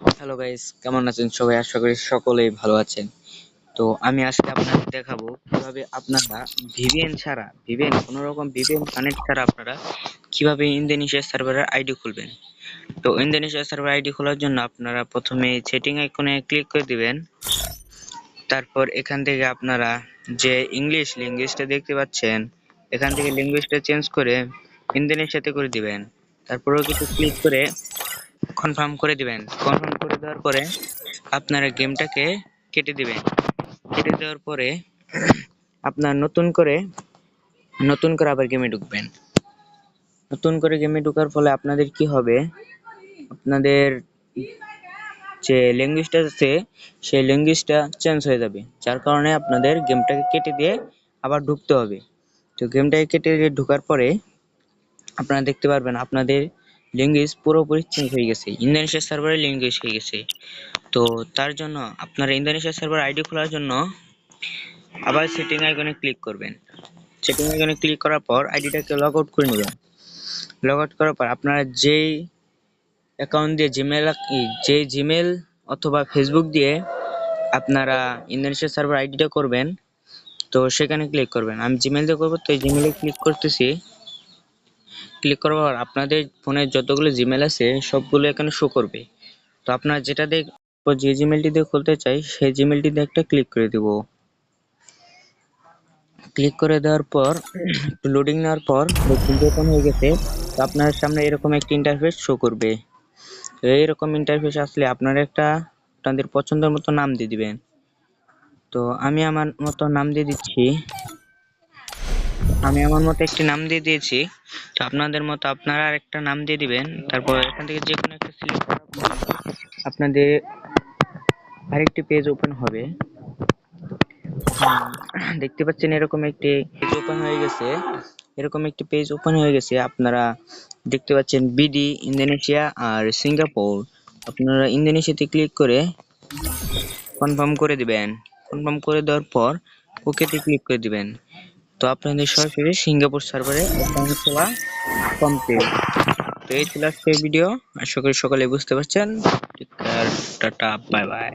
Hello guys, কেমন আছেন সবাই? আশা করি সকলেই ভালো আছেন। তো আমি আজকে আপনাদের দেখাবো কিভাবে আপনারা ভিপিএন ছাড়া, কোনো রকম ভিপিএন কানেক্ট ছাড়া আপনারা কিভাবে ইন্দোনেশিয়া সার্ভারের আইডি খুলবেন। তো ইন্দোনেশিয়া সার্ভার আইডি খোলার জন্য আপনারা প্রথমে সেটিং আইকনে ক্লিক করে দিবেন। তারপর এখান থেকে আপনারা যে ইংলিশ ল্যাঙ্গুয়েজটা দেখতে পাচ্ছেন, এখান থেকে ল্যাঙ্গুয়েজটা চেঞ্জ করে ইন্দোনেশিয়াতে করে দিবেন। তারপরেও কিছু ক্লিক করে কনফার্ম করে দিবেন। কনফার্ম করে দেওয়ার পরে আপনারা গেমটাকে কেটে দিবেন। কেটে দেওয়ার পরে আপনার নতুন করে আবার গেমে ঢুকবেন। নতুন করে গেমে ঢোকার ফলে আপনাদের কি হবে, আপনাদের যে ল্যাঙ্গুয়েজটা আছে সেই ল্যাঙ্গুয়েজটা চেঞ্জ হয়ে যাবে, যার কারণে আপনাদের গেমটাকে কেটে দিয়ে আবার ঢুকতে হবে। তো গেমটাকে কেটে দিয়ে ঢোকার পরে আপনারা দেখতে পারবেন আপনাদের ল্যাঙ্গুয়েজ পুরোপুরি চেঞ্জ হয়ে গেছে, ইন্দোনেশিয়া সার্ভারের ল্যাঙ্গুয়েজ হয়ে গেছে। তো তার জন্য আপনারা ইন্দোনেশিয়া সার্ভার আইডি খোলার জন্য আবার সেটিং আইকনে ক্লিক করবেন। সেটিং আইকনে ক্লিক করার পর আইডিটাকে লগ আউট করে নেবেন। লগ আউট করার পর আপনারা যেই অ্যাকাউন্ট দিয়ে জিমেল অথবা ফেসবুক দিয়ে আপনারা ইন্দোনেশিয়া সার্ভার আইডিটা করবেন, তো সেখানে ক্লিক করবেন। আমি জিমেল দিয়ে করবো, তো এই জিমেলে ক্লিক করতেছি। ক্লিক করার পর আপনাদের ফোনে যতগুলো জিমেল আছে সবগুলো এখানে শো করবে। তো আপনারা যে জিমেলটি দিয়ে খুলতে চাই সেই জিমেলটি দিয়ে একটা ক্লিক করে দিব। ক্লিক করে দেওয়ার পর একটু লোডিং নেওয়ার পর জিমেলটি ওপেন হয়ে গেছে। তো আপনার সামনে এরকম একটা ইন্টারফেস শো করবে। তো এইরকম ইন্টারফেস আসলে আপনারা আপনাদের পছন্দের মতো নাম দিয়ে দিবেন। তো আমি আমার মতো নাম দিয়ে দিচ্ছি। আমি আমার মতো একটি নাম দিয়ে দিয়েছি। তো আপনাদের মতো আপনারা আরেকটা নাম দিয়ে দিবেন। তারপর এখান থেকে যে কোনো একটা সিলেক্ট করার পর আপনাদের আরেকটি পেজ ওপেন হবে। দেখতে পাচ্ছেন এরকম একটি পেজ ওপেন হয়ে গেছে। আপনারা দেখতে পাচ্ছেন বিডি ইন্দোনেশিয়া আর সিঙ্গাপুর। আপনারা ইন্দোনেশিয়াতে ক্লিক করে কনফার্ম করে দিবেন। কনফার্ম করে দেওয়ার পর ওকেতে ক্লিক করে দিবেন। তো আপনাদের সরাসরি সিঙ্গাপুর সার্ভারে অ্যাকাউন্ট খোলা কমপ্লিট। তো এই ছিল আজকের ভিডিও। আশা করি সকলে বুঝতে পারছেন। Tata, bye bye.